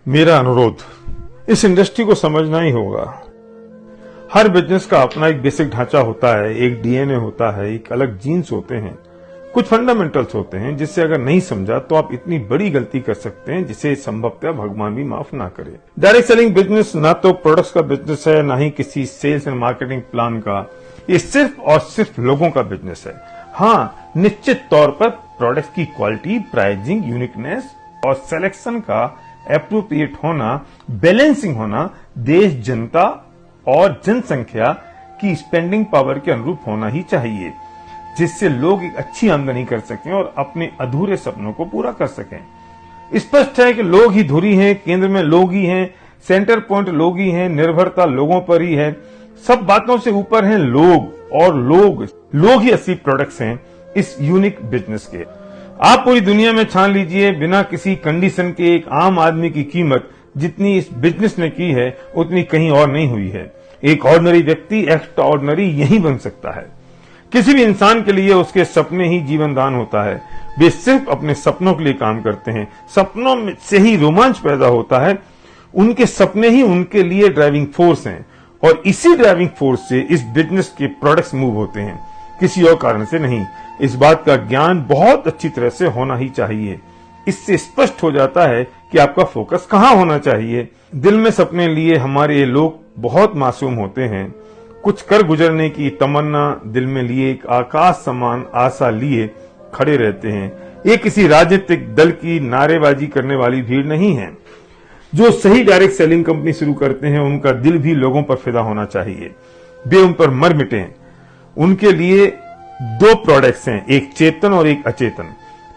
मेरा अनुरोध, इस इंडस्ट्री को समझना ही होगा। हर बिजनेस का अपना एक बेसिक ढांचा होता है, एक डीएनए होता है, एक अलग जीन्स होते हैं, कुछ फंडामेंटल्स होते हैं जिससे अगर नहीं समझा तो आप इतनी बड़ी गलती कर सकते हैं जिसे संभवतः भगवान भी माफ ना करे। डायरेक्ट सेलिंग बिजनेस ना तो प्रोडक्ट्स का बिजनेस है, ना ही किसी सेल्स एंड मार्केटिंग प्लान का। ये सिर्फ और सिर्फ लोगों का बिजनेस है। हाँ, निश्चित तौर पर प्रोडक्ट्स की क्वालिटी, प्राइसिंग, यूनिकनेस और सिलेक्शन का एप्रोप्रिएट होना, बैलेंसिंग होना, देश, जनता और जनसंख्या की स्पेंडिंग पावर के अनुरूप होना ही चाहिए, जिससे लोग एक अच्छी आमदनी कर सकें और अपने अधूरे सपनों को पूरा कर सकें। स्पष्ट है कि लोग ही धुरी हैं, केंद्र में लोग ही हैं, सेंटर पॉइंट लोग ही हैं, निर्भरता लोगों पर ही है। सब बातों से ऊपर हैं लोग, और लोग ही असली प्रोडक्ट्स हैं इस यूनिक बिजनेस के। आप पूरी दुनिया में छान लीजिए, बिना किसी कंडीशन के एक आम आदमी की कीमत जितनी इस बिजनेस ने की है उतनी कहीं और नहीं हुई है। एक ऑर्डिनरी व्यक्ति एक्स्ट्रा ऑर्डिनरी यही बन सकता है। किसी भी इंसान के लिए उसके सपने ही जीवन दान होता है। वे सिर्फ अपने सपनों के लिए काम करते हैं। सपनों से ही रोमांच पैदा होता है। उनके सपने ही उनके लिए ड्राइविंग फोर्स हैं और इसी ड्राइविंग फोर्स से इस बिजनेस के प्रोडक्ट्स मूव होते हैं, किसी और कारण से नहीं। इस बात का ज्ञान बहुत अच्छी तरह से होना ही चाहिए। इससे स्पष्ट हो जाता है कि आपका फोकस कहां होना चाहिए। दिल में सपने लिए हमारे ये लोग बहुत मासूम होते हैं। कुछ कर गुजरने की तमन्ना दिल में लिए एक आकाश समान आशा लिए खड़े रहते हैं। ये किसी राजनीतिक दल की नारेबाजी करने वाली भीड़ नहीं है। जो सही डायरेक्ट सेलिंग कंपनी शुरू करते हैं उनका दिल भी लोगों पर फिदा होना चाहिए। वे उन पर मर मिटे। उनके लिए दो प्रोडक्ट्स हैं, एक चेतन और एक अचेतन।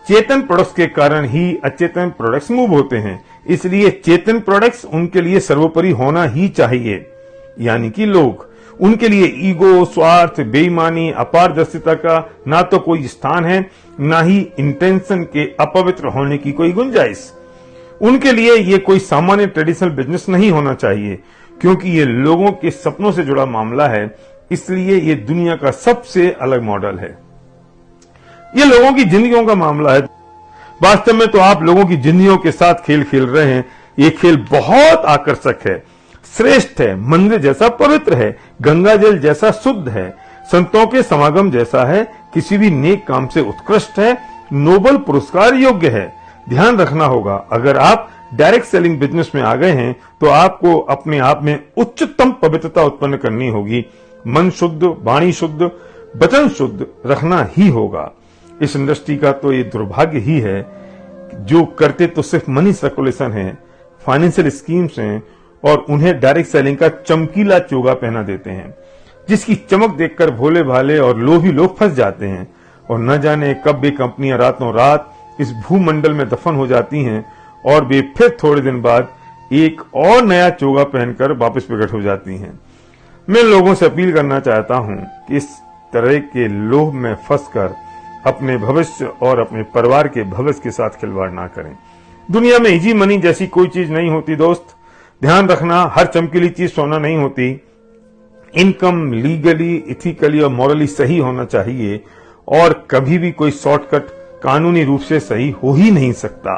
चेतन प्रोडक्ट्स के कारण ही अचेतन प्रोडक्ट्स मूव होते हैं, इसलिए चेतन प्रोडक्ट्स उनके लिए सर्वोपरि होना ही चाहिए। यानी कि लोग, उनके लिए ईगो, स्वार्थ, बेईमानी, अपारदर्शिता का ना तो कोई स्थान है, ना ही इंटेंशन के अपवित्र होने की कोई गुंजाइश। उनके लिए ये कोई सामान्य ट्रेडिशनल बिजनेस नहीं होना चाहिए, क्योंकि ये लोगों के सपनों से जुड़ा मामला है। इसलिए ये दुनिया का सबसे अलग मॉडल है। ये लोगों की जिंदगियों का मामला है। वास्तव में तो आप लोगों की जिंदगियों के साथ खेल खेल रहे हैं। ये खेल बहुत आकर्षक है, श्रेष्ठ है, मंदिर जैसा पवित्र है, गंगा जल जैसा शुद्ध है, संतों के समागम जैसा है, किसी भी नेक काम से उत्कृष्ट है, नोबल पुरस्कार योग्य है। ध्यान रखना होगा, अगर आप डायरेक्ट सेलिंग बिजनेस में आ गए हैं तो आपको अपने आप में उच्चतम पवित्रता उत्पन्न करनी होगी। मन शुद्ध, वाणी शुद्ध, वचन शुद्ध रखना ही होगा। इस इंडस्ट्री का तो ये दुर्भाग्य ही है, जो करते तो सिर्फ मनी सर्कुलेशन है, फाइनेंशियल स्कीम्स हैं, और उन्हें डायरेक्ट सेलिंग का चमकीला चोगा पहना देते हैं, जिसकी चमक देखकर भोले भाले और लोभी लोग फंस जाते हैं। और न जाने कब वे कंपनियां रातों रात इस भूमंडल में दफन हो जाती हैं और वे फिर थोड़े दिन बाद एक और नया चोगा पहनकर वापस प्रकट हो जाती हैं। मैं लोगों से अपील करना चाहता हूं कि इस तरह के लोभ में फंसकर अपने भविष्य और अपने परिवार के भविष्य के साथ खिलवाड़ ना करें। दुनिया में इजी मनी जैसी कोई चीज नहीं होती दोस्त। ध्यान रखना, हर चमकीली चीज सोना नहीं होती। इनकम लीगली, इथिकली और मॉरली सही होना चाहिए, और कभी भी कोई शॉर्टकट कानूनी रूप से सही हो ही नहीं सकता।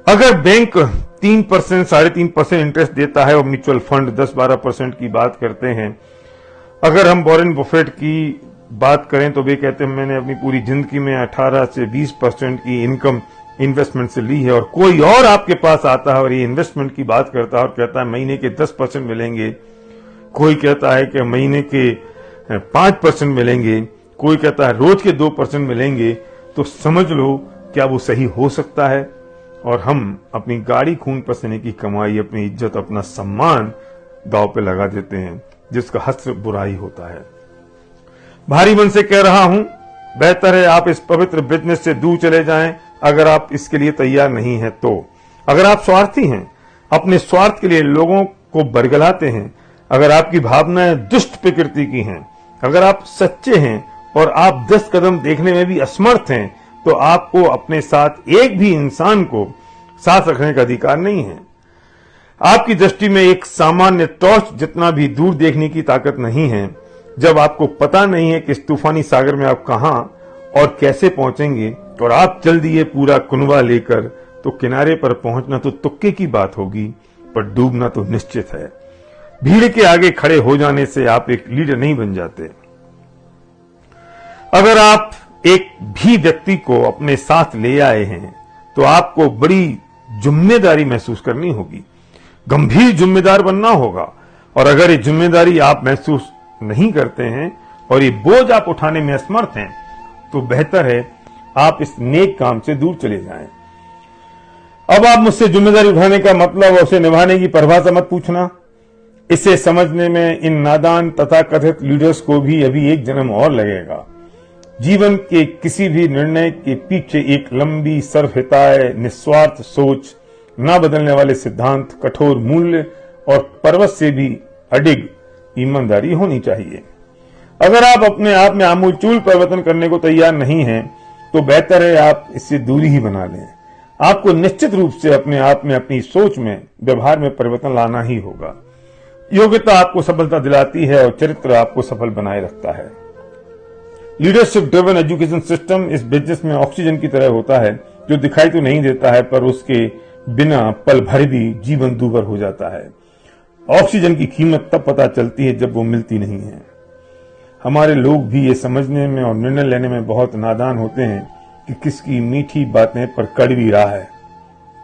अगर बैंक 3%, 3.5% इंटरेस्ट देता है और म्यूचुअल फंड 10-12% की बात करते हैं, अगर हम वॉरेन बफेट की बात करें तो वे कहते हैं मैंने अपनी पूरी जिंदगी में 18 से 20% की इनकम इन्वेस्टमेंट से ली है, और कोई और आपके पास आता है और ये इन्वेस्टमेंट की बात करता है और कहता है महीने के 10% मिलेंगे, कोई कहता है कि महीने के 5% मिलेंगे, कोई कहता है रोज के 2% मिलेंगे, तो समझ लो क्या वो सही हो सकता है। और हम अपनी गाड़ी खून पसीने की कमाई, अपनी इज्जत, अपना सम्मान दांव पे लगा देते हैं, जिसका हस्र बुराई होता है। भारी मन से कह रहा हूं, बेहतर है आप इस पवित्र बिजनेस से दूर चले जाएं, अगर आप इसके लिए तैयार नहीं हैं तो। अगर आप स्वार्थी हैं, अपने स्वार्थ के लिए लोगों को बरगलाते हैं, अगर आपकी भावनाएं दुष्ट प्रकृति की हैं, अगर आप सच्चे हैं और आप 10 कदम देखने में भी असमर्थ हैं, तो आपको अपने साथ एक भी इंसान को साथ रखने का अधिकार नहीं है। आपकी दृष्टि में एक सामान्य टॉर्च जितना भी दूर देखने की ताकत नहीं है। जब आपको पता नहीं है कि इस तूफानी सागर में आप कहां और कैसे पहुंचेंगे, और आप जल्दी ये पूरा कुनवा लेकर तो किनारे पर पहुंचना तो तुक्के की बात होगी, पर डूबना तो निश्चित है। भीड़ के आगे खड़े हो जाने से आप एक लीडर नहीं बन जाते। अगर आप एक भी व्यक्ति को अपने साथ ले आए हैं तो आपको बड़ी जिम्मेदारी महसूस करनी होगी, गंभीर जिम्मेदार बनना होगा। और अगर ये जिम्मेदारी आप महसूस नहीं करते हैं और ये बोझ आप उठाने में असमर्थ हैं, तो बेहतर है आप इस नेक काम से दूर चले जाएं। अब आप मुझसे जिम्मेदारी उठाने का मतलब और उसे निभाने की परिभाषा मत पूछना। इसे समझने में इन नादान तथाकथित लीडर्स को भी अभी एक जन्म और लगेगा। जीवन के किसी भी निर्णय के पीछे एक लंबी सर्वहिताय निस्वार्थ सोच, ना बदलने वाले सिद्धांत, कठोर मूल्य और पर्वत से भी अडिग ईमानदारी होनी चाहिए। अगर आप अपने आप में आमूलचूल परिवर्तन करने को तैयार नहीं हैं, तो बेहतर है आप इससे दूरी ही बना लें। आपको निश्चित रूप से अपने आप में, अपनी सोच में, व्यवहार में परिवर्तन लाना ही होगा। योग्यता आपको सफलता दिलाती है और चरित्र आपको सफल बनाए रखता है। लीडरशिप ड्रिवन एजुकेशन सिस्टम इस बिजनेस में ऑक्सीजन की तरह होता है, जो दिखाई तो नहीं देता है, पर उसके बिना पल भर भी जीवन दूभर हो जाता है। ऑक्सीजन की कीमत तब पता चलती है जब वो मिलती नहीं है। हमारे लोग भी ये समझने में और निर्णय लेने में बहुत नादान होते हैं कि किसकी मीठी बातें पर कड़वी राह है,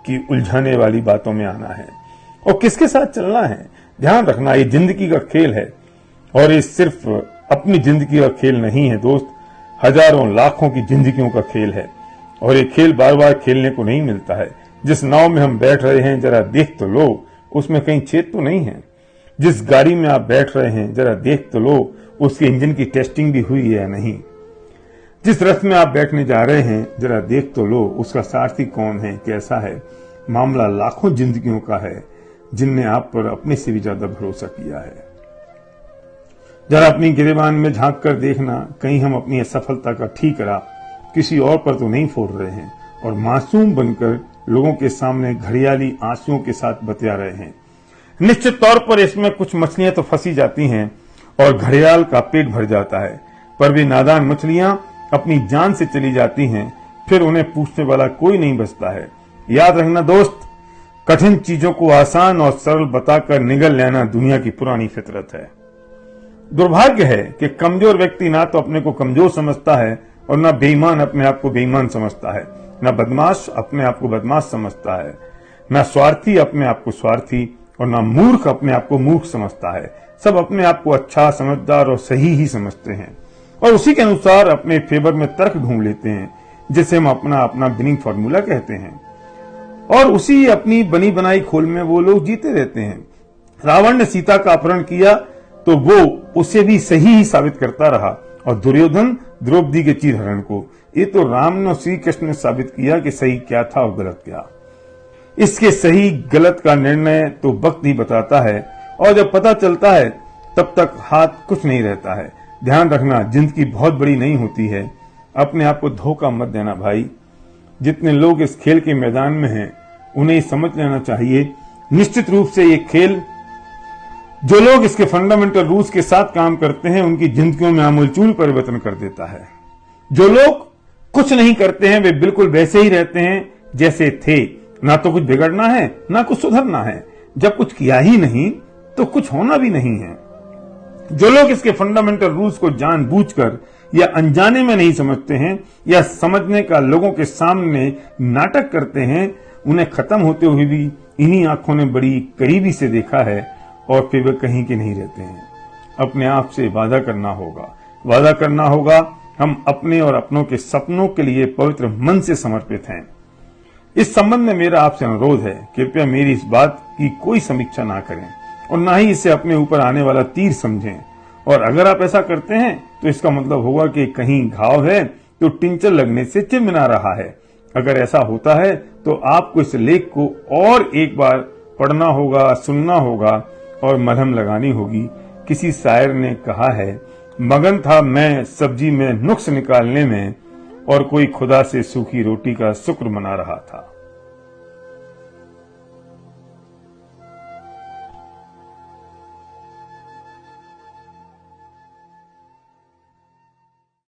कि उलझाने वाली बातों में आना है और किसके साथ चलना है। ध्यान रखना, ये जिंदगी का खेल है और ये सिर्फ अपनी जिंदगी का खेल नहीं है दोस्त, हजारों लाखों की जिंदगियों का खेल है। और ये खेल बार बार खेलने को नहीं मिलता है। जिस नाव में हम बैठ रहे हैं जरा देख तो लो, उसमें कहीं छेद तो नहीं है। जिस गाड़ी में आप बैठ रहे हैं जरा देख तो लो, उसके इंजन की टेस्टिंग भी हुई है या नहीं। जिस रथ में आप बैठने जा रहे हैं जरा देख तो लो, उसका सारथी कौन है, कैसा है। मामला लाखों जिंदगियों का है जिनने आप पर अपने से भी ज्यादा भरोसा किया है। जरा अपनी गिरेबान में झांक कर देखना, कहीं हम अपनी असफलता का ठीकरा किसी और पर तो नहीं फोड़ रहे हैं और मासूम बनकर लोगों के सामने घड़ियाली आंसुओं के साथ बतिया रहे हैं। निश्चित तौर पर इसमें कुछ मछलियां तो फंसी जाती हैं और घड़ियाल का पेट भर जाता है, पर वे नादान मछलियां अपनी जान से चली जाती हैं, फिर उन्हें पूछने वाला कोई नहीं बचता है। याद रखना दोस्त, कठिन चीजों को आसान और सरल बताकर निगल लेना दुनिया की पुरानी फितरत है। दुर्भाग्य है कि कमजोर व्यक्ति ना तो अपने को कमजोर समझता है और ना बेईमान अपने आप को बेईमान समझता है, ना बदमाश अपने आप को बदमाश समझता है, ना स्वार्थी अपने आप को स्वार्थी और ना मूर्ख अपने आप को मूर्ख समझता है। सब अपने आप को अच्छा, समझदार और सही ही समझते हैं और उसी के अनुसार अपने फेवर में तर्क ढूंढ लेते हैं, जिसे हम अपना विनिंग फॉर्मूला कहते हैं। और उसी अपनी बनी बनाई खोल में वो लोग जीते रहते हैं। रावण ने सीता का अपहरण किया तो वो उसे भी सही ही साबित करता रहा और दुर्योधन द्रौपदी के चीरहरण को। ये तो राम ने और श्री कृष्ण ने साबित किया कि सही क्या था और गलत क्या। इसके सही गलत का निर्णय तो वक्त ही बताता है और जब पता चलता है तब तक हाथ कुछ नहीं रहता है। ध्यान रखना, जिंदगी बहुत बड़ी नहीं होती है। अपने आप को धोखा मत देना भाई। जितने लोग इस खेल के मैदान में हैं उन्हें समझ लेना चाहिए, निश्चित रूप से ये खेल, जो लोग इसके फंडामेंटल रूल्स के साथ काम करते हैं उनकी जिंदगियों में आमूलचूल परिवर्तन कर देता है। जो लोग कुछ नहीं करते हैं वे बिल्कुल वैसे ही रहते हैं जैसे थे। ना तो कुछ बिगड़ना है ना कुछ सुधरना है। जब कुछ किया ही नहीं तो कुछ होना भी नहीं है। जो लोग इसके फंडामेंटल रूल्स को जानबूझकर या अनजाने में नहीं समझते हैं या समझने का लोगों के सामने नाटक करते हैं, उन्हें खत्म होते हुए भी इन्हीं आंखों ने बड़ी करीबी से देखा है और फिर वे कहीं के नहीं रहते हैं। अपने आप से वादा करना होगा हम अपने और अपनों के सपनों के लिए पवित्र मन से समर्पित हैं। इस संबंध में मेरा आपसे अनुरोध है, कृपया मेरी इस बात की कोई समीक्षा ना करें और ना ही इसे अपने ऊपर आने वाला तीर समझें। और अगर आप ऐसा करते हैं तो इसका मतलब होगा कि कहीं घाव है तो टिंचर लगने से चिमना रहा है। अगर ऐसा होता है तो आपको इस लेख को और एक बार पढ़ना होगा, सुनना होगा और मलहम लगानी होगी। किसी शायर ने कहा है, मगन था मैं सब्जी में नुक्स निकालने में और कोई खुदा से सूखी रोटी का शुक्र मना रहा था।